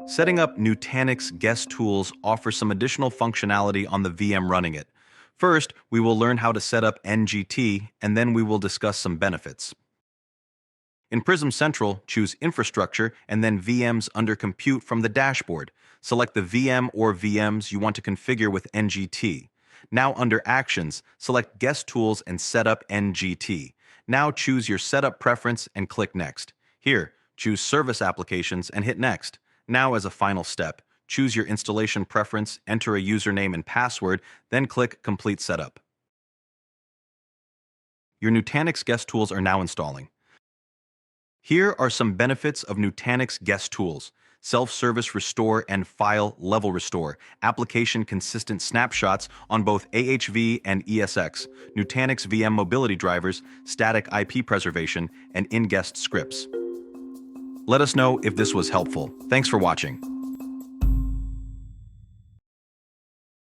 Setting up Nutanix guest tools offers some additional functionality on the VM running it. First, we will learn how to set up NGT, and then we will discuss some benefits. In Prism Central, choose Infrastructure and then VMs under Compute from the dashboard. Select the VM or VMs you want to configure with NGT. Now under Actions, select Guest Tools and Set up NGT. Now choose your setup preference and click Next. Here, choose Service Applications and hit Next. Now as a final step, choose your installation preference, enter a username and password, then click Complete Setup. Your Nutanix guest tools are now installing. Here are some benefits of Nutanix guest tools: self-service restore and file level restore, application consistent snapshots on both AHV and ESX, Nutanix VM mobility drivers, static IP preservation, and in-guest scripts. Let us know if this was helpful. Thanks for watching.